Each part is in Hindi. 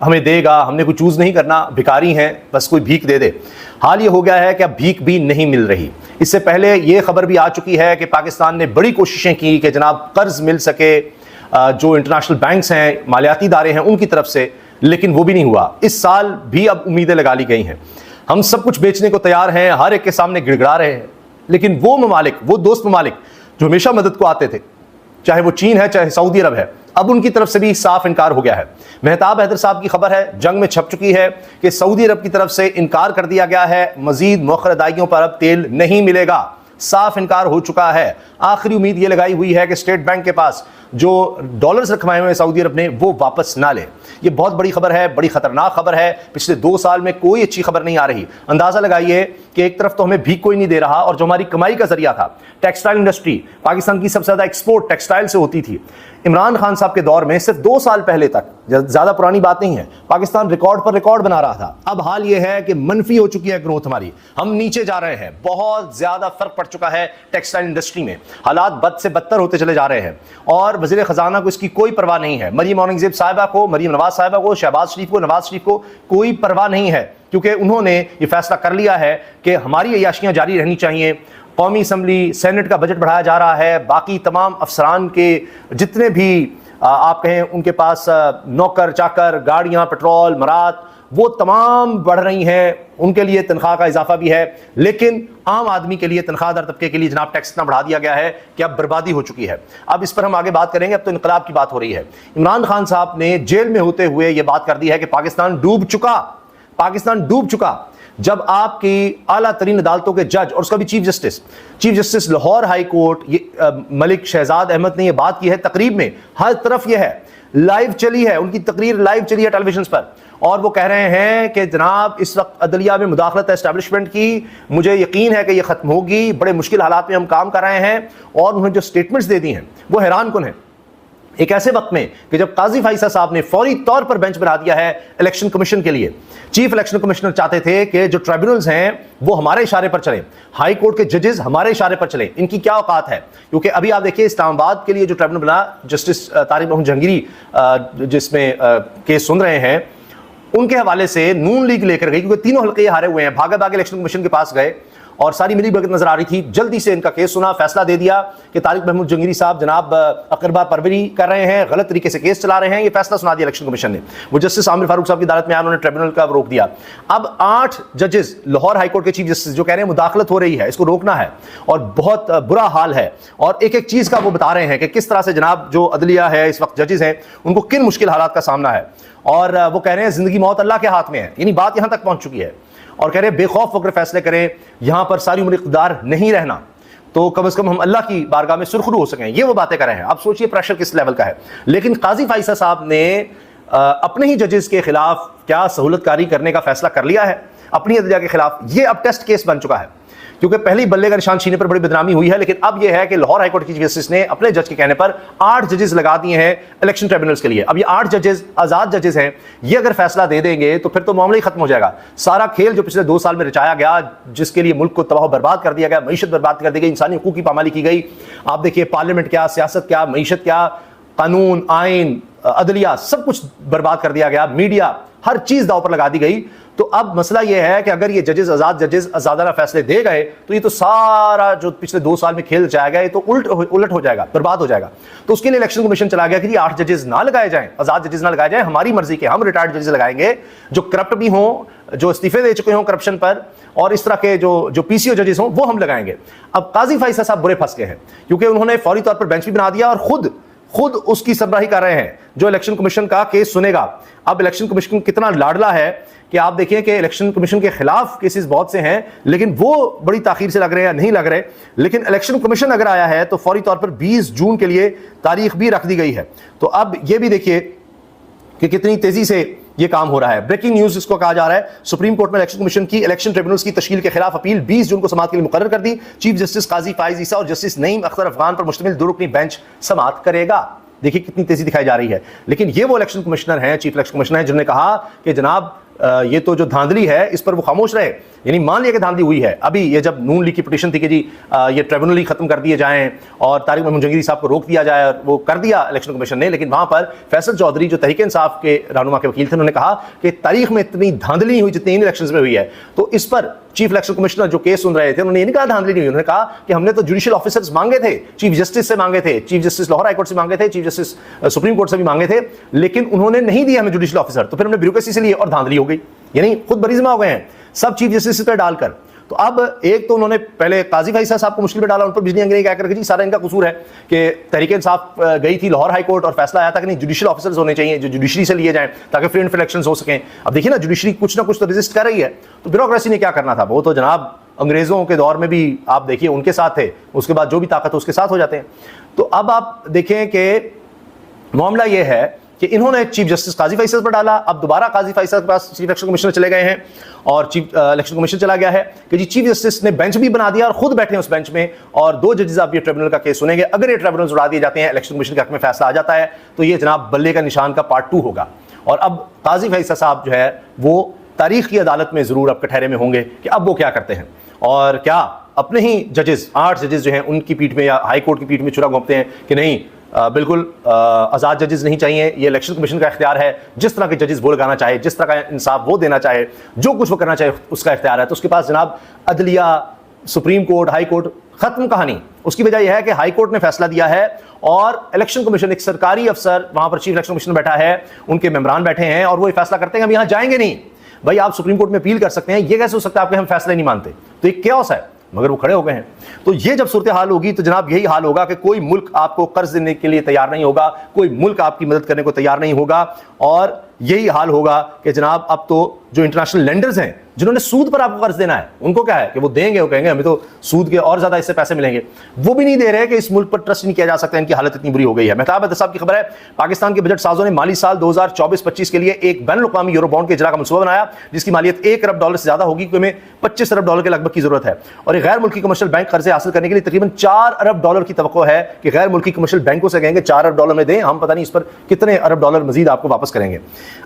हमें देगा, हमने कोई चूज नहीं करना, भिखारी हैं, बस कोई भीख दे दे। हाल ये हो गया है कि अब भीख भी नहीं मिल रही। इससे पहले ये खबर भी आ चुकी है कि पाकिस्तान ने बड़ी कोशिशें की कि जनाब कर्ज मिल सके जो इंटरनेशनल बैंक्स हैं, मालियाती इदारे हैं, उनकी तरफ से, लेकिन वो भी नहीं हुआ। इस साल भी अब उम्मीदें लगा ली गई हैं। हम सब कुछ बेचने को तैयार हैं, हर एक के सामने गिड़गिड़ा रहे हैं, लेकिन वो ममालिक, वो दोस्त ममालिक जो हमेशा मदद को आते थे, चाहे वो चीन है चाहे सऊदी अरब है, अब उनकी तरफ से भी साफ इनकार हो गया है। मेहताब हैदर साहब की खबर है, जंग में छप चुकी है कि सऊदी अरब की तरफ से इनकार कर दिया गया है, मजीद मौखर अदायगियों पर अब तेल नहीं मिलेगा, साफ इनकार हो चुका है। आखिरी उम्मीद ये लगाई हुई है कि स्टेट बैंक के पास जो डॉलर्स रखवाए हुए सऊदी अरब ने वो वापस ना ले। ये बहुत बड़ी खबर है, बड़ी खतरनाक खबर है। पिछले 2 साल में कोई अच्छी खबर नहीं आ रही। अंदाजा लगाइए कि एक तरफ तो हमें भीख कोई नहीं दे रहा, और जो हमारी कमाई का जरिया था टेक्सटाइल इंडस्ट्री, पाकिस्तान की सबसे ज्यादा एक्सपोर्ट टेक्सटाइल से होती थी। इमरान खान साहब के दौर में सिर्फ 2 साल पहले तक, ज्यादा पुरानी बात नहीं है, पाकिस्तान रिकॉर्ड पर रिकॉर्ड बना रहा था। अब हाल यह है कि मनफी हो चुकी है ग्रोथ हमारी, हम नीचे जा रहे हैं, बहुत ज्यादा फर्क पड़ चुका है टेक्सटाइल इंडस्ट्री में, हालात बद से बदतर होते चले जा रहे हैं, और वजीर खजाना को इसकी कोई परवाह नहीं है। मरियम औरंगजेब साहिबा को, मरियम नवाज साहिबा को, शहबाज शरीफ को, नवाज शरीफ को कोई परवाह नहीं है, क्योंकि उन्होंने ये फैसला कर लिया है कि हमारी अय्याशियां जारी रहनी चाहिए। कौमी असम्बली, सेनेट का बजट बढ़ाया जा रहा है, बाकी तमाम अफसरान के जितने भी आप कहें उनके पास नौकर चाकर, गाड़ियां, पेट्रोल, मरात, वो तमाम बढ़ रही हैं, उनके लिए तनख्वाह का इजाफा भी है, लेकिन आम आदमी के लिए, तनख्वाहदार तबके के लिए जनाब टैक्स इतना बढ़ा दिया गया है कि अब बर्बादी हो चुकी है। अब इस पर हम आगे बात करेंगे, अब तो इनकलाब की बात हो रही है। इमरान खान साहब ने जेल में होते हुए यह बात कर दी है कि पाकिस्तान डूब चुका, पाकिस्तान डूब चुका। जब आपकी आला तरीन अदालतों के जज और उसका भी chief justice Lahore high court Malik Shahzad Ahmad ने यह बात की है तकरीब में, हर तरफ यह है, लाइव चली है, उनकी तकरीर लाइव चली है टेलीविजन पर, और वो कह रहे हैं कि जनाब इस वक्त अदलिया में मुदाखलत है एस्टैब्लिशमेंट की, मुझे यकीन है कि यह खत्म होगी, बड़े मुश्किल हालात में हम काम कर रहे हैं। और उन्होंने जो स्टेटमेंट्स दे दी हैं वो हैरान कुन है। एक ऐसे वक्त में कि जब काजी फाइसा साहब ने फौरी तौर पर बेंच बना दिया है इलेक्शन कमीशन के लिए, चीफ इलेक्शन कमिश्नर चाहते थे कि जो ट्राइब्यूनल्स हैं वो हमारे इशारे पर चलें, हाई कोर्ट के जजेस हमारे इशारे पर चलें। इनकी क्या औकात है? क्योंकि अभी आप देखिए इस्लामाबाद के लिए जो ट्राइब्यूनल बना, जस्टिस तारिक महमूद जहांगीरी जिसमें केस सुन रहे हैं, उनके हवाले से नून लीग लेकर गई, क्योंकि तीनों हल्के हारे हुए हैं, भागे भागे इलेक्शन कमीशन के पास गए और सारी मिली भगत नजर आ रही थी। जल्दी से इनका केस सुना, फैसला दे दिया कि तारिक महमूद जहांगीरी साहब जनाब अकरबा परवरी कर रहे हैं, गलत तरीके से केस चला रहे हैं। ये फैसला सुना दिया इलेक्शन कमीशन ने। वो जस्टिस आमिर फारूक साहब की अदालत में आया, उन्होंने ट्रिब्यूनल का रोक दिया। अब 8 जजेस लाहौर हाईकोर्ट के चीफ जस्टिस जो कह रहे हैं मुदाखलत हो रही है, इसको रोकना है और बहुत बुरा हाल है, और एक एक चीज का वो बता रहे हैं कि किस तरह से जनाब जो अदलिया है इस वक्त, जजेस हैं, उनको किन मुश्किल हालात का सामना है। और वो कह रहे हैं जिंदगी मौत अल्लाह के हाथ में है, यानी बात यहां तक पहुंच चुकी है। और कह रहे हैं बेखौफ होकर फैसले करें, यहां पर सारी उम्र इख्तियार नहीं रहना, तो कम से कम हम अल्लाह की बारगाह में सुरखरू हो सकें। ये वो बातें कर रहे हैं। आप सोचिए प्रेशर किस लेवल का है। लेकिन काजी फाइसा साहब ने अपने ही जजेस के खिलाफ क्या सहूलतकारी करने का फैसला कर लिया है अपनी अदलिया के खिलाफ। ये अब टेस्ट केस बन चुका है, क्योंकि पहली बल्ले का निशान छीने पर बड़ी बदनामी हुई है। लेकिन अब यह है कि लाहौर हाईकोर्ट की चीफ जस्टिस ने अपने जज के कहने पर 8 जजेस लगा दिए हैं इलेक्शन ट्रिब्यूनल्स के लिए। अब ये 8 जजेस आजाद जजेस हैं, ये अगर फैसला दे देंगे तो फिर तो मामला ही खत्म हो जाएगा। सारा खेल जो पिछले 2 साल में रचाया गया, जिसके लिए मुल्क को तबाह बर्बाद कर दिया गया, मईशत बर्बाद कर दी गई, इंसानी हुकूक की पामाली की गई। आप देखिए पार्लियामेंट क्या, सियासत क्या, मईशत क्या, कानून, आइन, अदलिया, सब कुछ बर्बाद कर दिया गया, मीडिया, हर चीज दांव पर लगा दी गई। तो अब मसला यह है कि अगर ये जजेस आजादाना फैसले दे गए तो ये तो सारा जो पिछले 2 साल में खेल जाया गया, ये तो उलट हो जाएगा, बर्बाद हो जाएगा। तो उसके लिए इलेक्शन कमीशन चला गया कि 8 जजेस ना लगाए जाएं, आजाद जजेस ना लगाए जाएं, हमारी मर्जी के, हम रिटायर्ड जजेस लगाएंगे जो करप्ट भी हों, जो इस्तीफे दे चुके हों करप्शन पर, और इस तरह के जो पीसीओ जजेस हों वो हम लगाएंगे। अब काजी फाइसा साहब बुरे फंस गए हैं, क्योंकि उन्होंने फौरी तौर पर बेंच भी बना दिया और खुद उसकी सरबराही कर रहे हैं जो इलेक्शन कमीशन का केस सुनेगा। अब इलेक्शन कमीशन कितना लाडला है कि आप देखिए कि इलेक्शन कमीशन के खिलाफ केसेस बहुत से हैं, लेकिन वो बड़ी ताखीर से लग रहे हैं या नहीं लग रहे। लेकिन इलेक्शन कमीशन अगर आया है तो फौरी तौर पर 20 जून के लिए तारीख भी रख दी गई है। तो अब ये भी देखिए कि कितनी तेजी से ये काम हो रहा है। ब्रेकिंग न्यूज इसको कहा जा रहा है, सुप्रीम कोर्ट में इलेक्शन कमीशन की इलेक्शन ट्रिब्यूनल्स की तश्कील के खिलाफ अपील 20 जून को समाअत के लिए मुकर्रर कर दी। चीफ जस्टिस काजी फाइज ईसा और जस्टिस नईम अख्तर अफगान पर मुश्तमिल 2 रुकनी बेंच समाअत करेगा। देखिए कितनी तेजी दिखाई जा रही है। लेकिन ये वो इलेक्शन कमिश्नर हैं, चीफ इलेक्शन कमिश्नर हैं, जिन्होंने कहा कि जनाब ये तो जो धांधली है इस पर वो खामोश रहे, यानी मान लिया कि धांधली हुई है। अभी ये जब नून लीग की पिटीशन थी कि जी ये ट्रिब्यूनल ही खत्म कर दिए जाएं और तारिक महमूद जंगीरी साहब को रोक दिया जाए, वो कर दिया इलेक्शन कमीशन ने, लेकिन वहां पर फैसल चौधरी जो तहरीक इंसाफ के रहनुमा के वकील थे उन्होंने कहा कि तारीख में इतनी धांधली नहीं हुई जितनी इन इलेक्शन में हुई है। तो इस पर चीफ इलेक्शन कमिश्नर जो केस सुन रहे थे उन्होंने ये नहीं कहा धांधली नहीं हुई, उन्होंने कहा कि हमने तो जुडिशियल ऑफिसर्स मांगे थे, चीफ जस्टिस से मांगे थे, chief justice Lahore high court से मांगे थे, चीफ जस्टिस सुप्रीम कोर्ट से भी मांगे थे, लेकिन उन्होंने नहीं दिया हमें जुडिशियल ऑफिसर, तो फिर हमने ब्यूरोक्रेसी से लिए और धांधली हो गई, यानी खुद बरीजमा हो गए हैं सब चीफ जस्टिस पर डालकर। तो अब एक तो उन्होंने पहले काजी फैसल साहब को मुश्किल में डाला, उन पर बिजली अंग्रेजी कहकर जी सारा इनका कसूर है कि तहरीक इंसाफ गई थी लाहौर हाई कोर्ट और फैसला आया था कि नहीं जुडिशियल ऑफिसर्स होने चाहिए जो जुडिशरी से लिए जाएं ताकि फ्री एंड फेयर इलेक्शंस हो सकें। अब देखिए ना जुडिशरी कुछ ना कुछ तो रेजिस्ट कर रही है, तो ब्यूरोक्रेसी ने क्या करना था, वो तो जनाब अंग्रेजों के दौर में भी आप देखिए उनके साथ थे, उसके बाद जो भी ताकत है उसके साथ हो जाते हैं। तो अब आप देखें कि मामला यह है कि इन्होंने चीफ जस्टिस काजी फैसल पर डाला, अब दोबारा काजी फैसल के पास चीफ इलेक्शन कमिश्नर चले गए हैं और चीफ इलेक्शन कमीशन चला गया है कि जी चीफ जस्टिस ने बेंच भी बना दिया और खुद बैठे हैं उस बेंच में और 2 जजेस अब ये ट्रिब्यूनल का केस सुनेंगे। अगर ये ट्रिब्यूनल उड़ा दिए जाते हैं, इलेक्शन कमीशन के हक में फैसला आ जाता है, तो ये जनाब बल्ले का निशान का पार्ट 2 होगा। और अब काजी फैसल साहब जो है वो तारीख की अदालत में जरूर अब कटहरे में होंगे कि अब वो क्या करते हैं और क्या अपने ही जजेस 8 जजेस जो हैं उनकी पीठ में या हाई कोर्ट की पीठ में छुरा घोंपते हैं कि नहीं बिल्कुल आज़ाद जजेस नहीं चाहिए, ये इलेक्शन कमीशन का इख्तियार है, जिस तरह के जजेस वो लगाना चाहे, जिस तरह का इंसाफ वो देना चाहे, जो कुछ वो करना चाहे उसका इख्तियार है। तो उसके पास जनाब अदलिया, सुप्रीम कोर्ट, हाई कोर्ट, खत्म कहानी। उसकी वजह यह है कि हाई कोर्ट ने फैसला दिया है और इलेक्शन कमीशन एक सरकारी अफसर, वहां पर चीफ इलेक्शन कमीशन बैठा है, उनके मेंबरान बैठे हैं और वो ये फैसला करते हैं हम यहां जाएंगे नहीं। भाई आप सुप्रीम कोर्ट में अपील कर सकते हैं, ये कैसे हो सकता है आपके हम फैसला नहीं मानते, तो ये क्योस है, मगर वो खड़े हो गए हैं। तो ये जब सूरत हाल होगी तो जनाब यही हाल होगा कि कोई मुल्क आपको कर्ज देने के लिए तैयार नहीं होगा, कोई मुल्क आपकी मदद करने को तैयार नहीं होगा और यही हाल होगा कि जनाब अब तो जो इंटरनेशनल लेंडर्स हैं जिन्होंने सूद पर आपको कर्ज देना है, उनको क्या है कि वो देंगे, वो कहेंगे हमें तो सूद के और ज्यादा इससे पैसे मिलेंगे, वो भी नहीं दे रहे कि इस मुल्क पर ट्रस्ट नहीं किया जा सकता, इनकी हालत इतनी बुरी हो गई है। मेहताब अहमद साहब की खबर है, पाकिस्तान के बजट साजों ने माली साल 2024-25 के लिए एक बैनुल-अक़वामी यूरो बॉन्ड के इजरा का मंसूबा बनाया जिसकी मालियत $1 अरब से ज्यादा होगी, हमें $25 अरब के लगभग की जरूरत है और एक गैर मुल्की कमर्शियल बैंक कर्जे हासिल करने के लिए तकरीबन $4 अरब की तवक्को है कि गैर मुल्की कमर्शियल बैंकों से कहेंगे $4 अरब में दें, हम पता नहीं इस पर कितने $1 अरब मजीद आपको वापस करेंगे।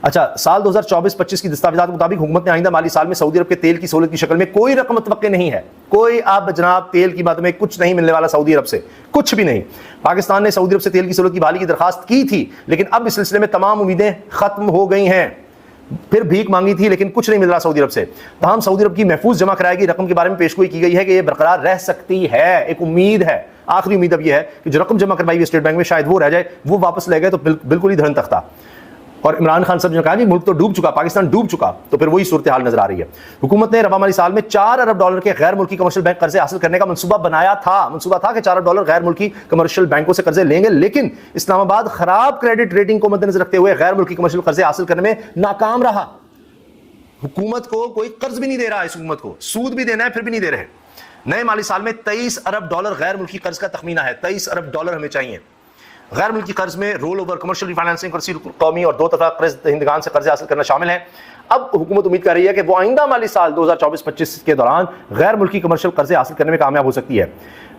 अच्छा, साल 2024-25 की दस्तावेजात के मुताबिक हुकूमत ने आइंदा माली साल में सऊदी अरब के तेल की सहूलत की शक्ल में कोई रकम मुतवक्के नहीं है, कोई अब जनाब तेल की बात में कुछ नहीं मिलने वाला सऊदी अरब से, कुछ भी नहीं। पाकिस्तान ने सऊदी अरब से तेल की सहूलत की बहाली की दरखास्त की थी लेकिन अब इस सिलसिले में तमाम उम्मीदें खत्म हो गई हैं, फिर भीख मांगी थी लेकिन कुछ नहीं मिल रहा सऊदी अरब से। तमाम सऊदी अरब की महफूज जमा कराएगी रकम के बारे में पेशगोई की गई है कि यह बरकरार रह सकती है, एक उम्मीद है, आखिरी उम्मीद अब यह है कि जो रकम जमा करवाई हुई स्टेट बैंक में शायद वो रह जाए, वो वापस ले गए तो बिल्कुल ही धरन तख्ता। और इमरान खान साहब ने कहा जी मुल्क तो डूब चुका, पाकिस्तान डूब चुका, तो फिर वही सूरत हाल नजर आ रही है। हुकूमत ने रवा माली साल में $4 अरब के गैर मुल्की कमर्शियल बैंक कर्जे हासिल करने का मंसूबा बनाया था, मंसूबा था कि $4 अरब गैर मुल्की कमर्शियल बैंकों से कर्जे लेंगे, लेकिन इस्लामाबाद खराब क्रेडिट रेटिंग को मद्देनजर रखते हुए गैर मुल्की कमर्शियल कर्जे हासिल करने में नाकाम रहा। हुकूमत को कोई कर्ज भी नहीं दे रहा है, इस हुकूमत को सूद भी देना है फिर भी नहीं दे रहे। नए माली साल में $23 अरब गैर मुल्की कर्ज का तखमीना है, $23 अरब हमें चाहिए। गैर मुल्की कर्ज में रोल ओवर, कमर्शियल रिफाइनेंसिंग, कौमी और 2 तरफा कर्ज हिंदगान से कर्ज हासिल करना शामिल है। अब हुकूमत उम्मीद कर रही है कि वो आइंदा माली साल 2024-25 के दौरान गैर मुल्की कमर्शियल कर्जे हासिल करने में कामयाब हो सकती है।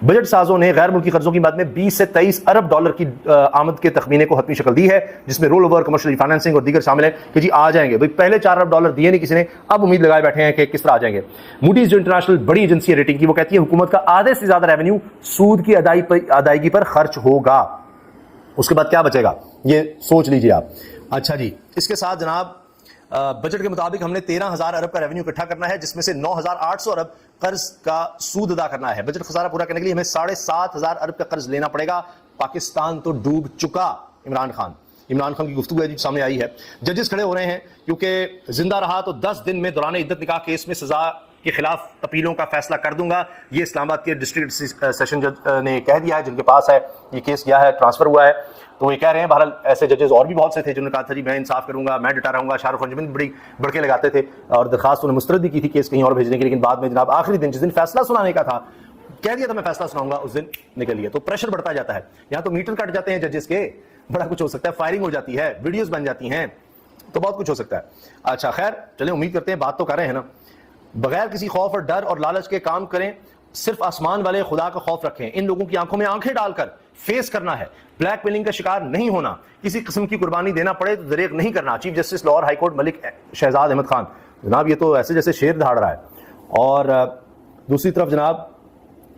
बजट साजों ने गैर मुल्की कर्जों की मद में $20 से $23 अरब की आमद के तखमीने को हतमी शक्ल दी है, जिसमें रोल ओवर, कमर्शियल रिफाइनेंसिंग और दीगर शामिल है कि जी आ जाएंगे। भाई पहले $4 अरब दिए नहीं किसी ने, अब उम्मीद लगाए बैठे हैं कि किस तरह आ जाएंगे। मूडीज जो इंटरनेशनल बड़ी एजेंसी है रेटिंग की, वो कहती है हुकूमत का आधे से ज्यादा रेवेन्यू सूद की अदायगी पर खर्च होगा। उसके बाद क्या बचेगा ये सोच लीजिए आप। अच्छा जी, इसके साथ जनाब बजट के मुताबिक हमने 13,000 अरब का रेवेन्यू इकट्ठा करना है जिसमें से 9,800 अरब कर्ज का सूद अदा करना है। बजट खसारा पूरा करने के लिए हमें 7,500 अरब का कर्ज लेना पड़ेगा। पाकिस्तान तो डूब चुका। इमरान खान की गुफ्तगू है जी सामने आई है। जजेस खड़े हो रहे हैं क्योंकि जिंदा रहा तो 10 दिन में दौरान इद्दत निकाह केस में सजा के खिलाफ अपीलों का फैसला कर दूंगा। ये इस्लामाबाद के डिस्ट्रिक्ट सेशन जज ने कह दिया है, जिनके पास है ये केस गया है, ट्रांसफर हुआ है, तो ये कह रहे हैं। बहरहाल ऐसे जजेस और भी बहुत से थे जिन्होंने कहा था जी मैं इंसाफ करूंगा, मैं डटा रहूंगा। शाहरुख खान बड़ी बड़के लगाते थे और दरखास्त उन्हें मुस्तरद भी की थी केस कहीं और भेजने की, लेकिन बाद में जनाब आखिरी दिन जिस दिन फैसला सुनाने का था कह दिया था मैं फैसला सुनाऊंगा, उस दिन निकल लिया। तो प्रेशर बढ़ता जाता है। यहाँ तो मीटर कट जाते हैं जजेस के, बड़ा कुछ हो सकता है, फायरिंग हो जाती है, वीडियोस बन जाती हैं, तो बहुत कुछ हो सकता है। अच्छा खैर चले, उम्मीद करते हैं बात तो कर रहे हैं ना, बगैर किसी खौफ और डर और लालच के काम करें, सिर्फ आसमान वाले खुदा का खौफ रखें। इन लोगों की आंखों में आंखें डालकर फेस करना है, ब्लैकमेलिंग का शिकार नहीं होना, किसी किस्म की कुर्बानी देना पड़े तो दरेक नहीं करना। Chief justice Lahore high court Malik Shahzad Ahmad Khan, जनाब ये तो ऐसे जैसे शेर दहाड़ रहा है। और दूसरी तरफ जनाब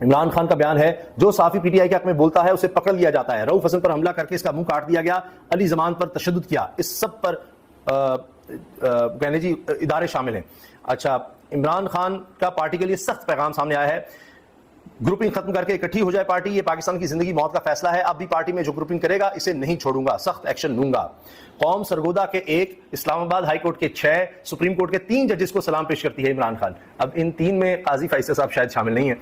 इमरान खान का बयान है, जो साफी पीटीआई के हक में बोलता है उसे पकड़ लिया जाता है। रऊफ हसन पर हमला करके इसका मुंह काट दिया गया, अली जमान पर तशद्दुद किया, इस सब पर कहने जी इदारे शामिल हैं। अच्छा, इमरान खान का पार्टी के लिए सख्त पैगाम सामने आया है, ग्रुपिंग खत्म करके इकट्ठी हो जाए पार्टी, ये पाकिस्तान की जिंदगी मौत का फैसला है, अब भी पार्टी में जो ग्रुपिंग करेगा इसे नहीं छोड़ूंगा, सख्त एक्शन लूंगा। कौम सरगोदा के 1, इस्लामाबाद हाईकोर्ट के 6, सुप्रीम कोर्ट के 3 जजेस को सलाम पेश करती है इमरान खान। अब इन 3 में काजी फैसल साहब शायद शामिल नहीं है।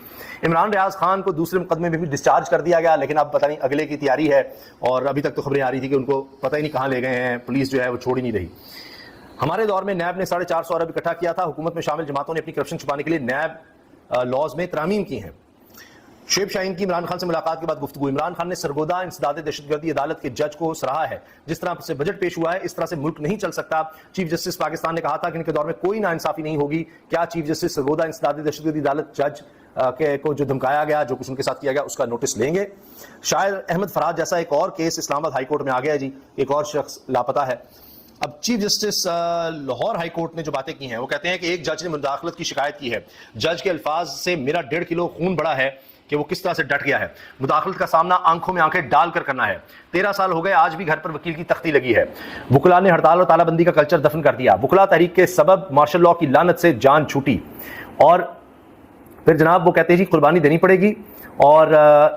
इमरान रियाज खान को दूसरे मुकदमे में भी डिस्चार्ज कर दिया गया, लेकिन अब पता नहीं अगले की तैयारी है, और अभी तक तो खबरें आ रही थी कि उनको पता ही नहीं कहां ले गए हैं, पुलिस जो है वो छोड़ ही नहीं रही। हमारे दौर में नैब ने 450 अरब इकट्ठा किया था, हुकूमत में शामिल जमातों ने अपनी करप्शन छुपाने के लिए नैब लॉज में तरामीम की हैं। शेब शाहीन की इमरान खान से मुलाकात के बाद गुफ्तगू, इमरान खान ने सरगोदा इंसदाद दहशतगर्दी अदालत के जज को सराहा है, जिस तरह से बजट पेश हुआ है इस तरह से मुल्क नहीं चल सकता। चीफ जस्टिस पाकिस्तान ने कहा था कि इनके दौर में कोई नाइंसाफी नहीं होगी। क्या चीफ जस्टिस सरगोदा इंसदाद दहशतगर्दी अदालत जज को जो धमकाया गया, जो कुछ उनके साथ किया गया, उसका नोटिस लेंगे? शायर अहमद फराज जैसा एक और केस इस्लामाबाद हाईकोर्ट में आ गया जी, एक और शख्स लापता है। अब चीफ जस्टिस लाहौर हाईकोर्ट ने जो बातें की हैं वो कहते हैं कि एक जज ने मुदाखलत की शिकायत की है, जज के अल्फाज से मेरा 1.5 किलो खून बढ़ा है कि वो किस तरह से डट गया है। मुदाखलत का सामना आंखों में आंखें डालकर करना है। 13 साल हो गए, आज भी घर पर वकील की तख्ती लगी है। वुकला ने हड़ताल और तालाबंदी का कल्चर दफन कर दिया। वुकला तहरीक के सबब मार्शल लॉ की लानत से जान छूटी। और फिर जनाब वो कहते हैं जी कुर्बानी देनी पड़ेगी, और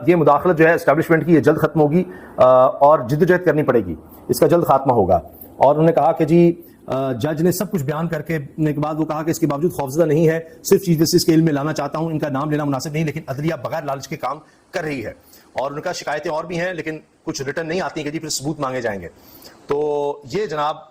ये मुदाखलत जो है एस्टैब्लिशमेंट की ये जल्द खत्म होगी, और जिद्दोजहद करनी पड़ेगी, इसका जल्द खात्मा होगा। और उन्होंने कहा कि जी जज ने सब कुछ बयान करके के बाद वो कहा कि इसके बावजूद खौफजदा नहीं है, सिर्फ चीफ जस्टिस के इल्म में लाना चाहता हूं, इनका नाम लेना मुनासिब नहीं, लेकिन अदलिया बगैर लालच के काम कर रही है। और उनका शिकायतें और भी हैं, लेकिन कुछ रिटर्न नहीं आती कि जी फिर सबूत मांगे जाएंगे। तो ये जनाब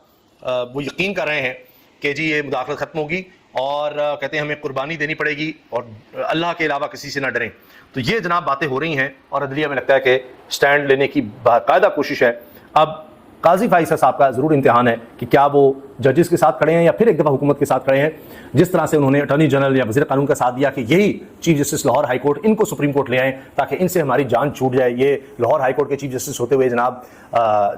वो यकीन कर रहे हैं कि जी ये मुदाखलत खत्म होगी, और कहते हैं हमें कुर्बानी देनी पड़ेगी और अल्लाह के अलावा किसी से ना डरें। तो ये जनाब बातें हो रही हैं, और अदलिया में लगता है कि स्टैंड लेने की बाकायदा कोशिश है। अब काजी फाइसा साहब का जरूर इम्तिहान है कि क्या वो जजेस के साथ खड़े हैं या फिर एक दफ़ा हुकूमत के साथ खड़े हैं, जिस तरह से उन्होंने अटॉर्नी जनरल या वज़ीर कानून का साथ दिया कि यही चीफ जस्टिस लाहौर हाईकोर्ट इनको सुप्रीम कोर्ट ले आएँ ताकि इनसे हमारी जान छूट जाए। ये लाहौर हाईकोर्ट के चीफ जस्टिस होते हुए जनाब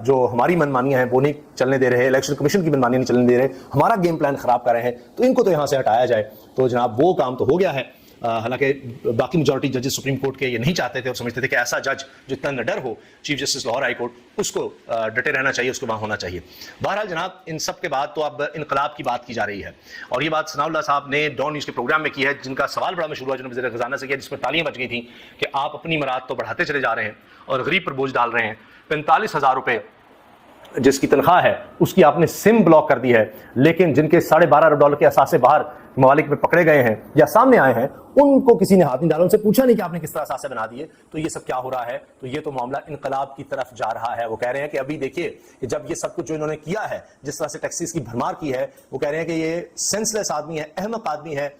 जो हमारी मनमानियाँ हैं वो नहीं चलने दे रहे, इलेक्शन कमीशन की मनमानियाँ नहीं चलने दे रहे, हमारा गेम प्लान ख़राब कर रहे हैं, तो इनको तो यहाँ से हटाया जाए। तो जनाब वो काम तो हो गया है। हालांकि बाकी मेजॉरिटी जजेस सुप्रीम कोर्ट के ये नहीं चाहते थे और समझते थे कि ऐसा जज जितना निडर हो chief justice Lahore high court, उसको डटे रहना चाहिए, उसको वहाँ होना चाहिए। बहरहाल जनाब इन सब के बाद तो अब इनकलाब की बात की जा रही है, और ये बात सनाउल्लाह साहब ने डॉन न्यूज़ के प्रोग्राम में की है, जिनका सवाल बड़ा मशहूर हुआ जिन्होंने वज़ीर ख़ज़ाना से किया, जिस पर तालियां बच गई थी कि आप अपनी मराद तो बढ़ाते चले जा रहे हैं और गरीब पर बोझ डाल रहे हैं। 45,000 रुपये जिसकी तनख्वाह है उसकी आपने सिम ब्लॉक कर दी है, लेकिन जिनके $12.5 अरब के असासे बाहर ममालिक में पकड़े गए हैं या सामने आए हैं, उनको किसी ने हाथ नहीं डाला, उनसे पूछा नहीं कि आपने किस तरह असासे बना दिए। तो ये सब क्या हो रहा है? तो ये तो मामला इनकलाब की तरफ जा रहा है। वो कह रहे हैं कि अभी देखिए कि जब ये सब कुछ जो इन्होंने किया है, जिस तरह से टैक्सीज की भरमार की है, वो कह रहे हैं कि ये सेंसलेस आदमी है, अहमक आदमी है,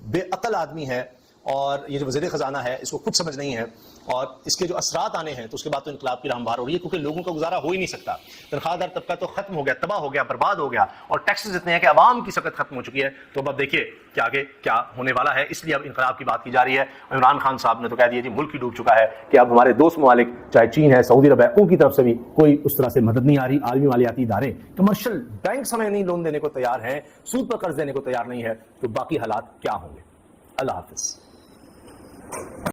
बेअकल आदमी है, और ये जो वज़ीर ख़ज़ाना है इसको कुछ समझ नहीं है, और इसके जो असरात आने हैं तो उसके बाद तो इनकलाब की राह बाहर हो रही है, क्योंकि लोगों का गुजारा हो ही नहीं सकता। तनख्वाहदार तबका तो खत्म हो गया, तबाह हो गया, बर्बाद हो गया, और टैक्सेस इतने हैं कि आवाम की सकत खत्म हो चुकी है। तो अब देखिए कि आगे क्या होने वाला है, इसलिए अब इनकलाब की बात की जा रही है। इमरान खान साहब ने तो कह दिया जी मुल्क ही डूब चुका है, कि अब हमारे दोस्त ममालिक चाहे चीन है, सऊदी अरब है, उनकी तरफ से भी कोई उस तरह से मदद नहीं आ रही। आलमी मालियाती इदारे, कमर्शियल बैंक हमें नहीं लोन देने को तैयार हैं, सूद पर कर्ज देने को तैयार नहीं है, तो बाकी हालात क्या होंगे? अल्लाह हाफिज।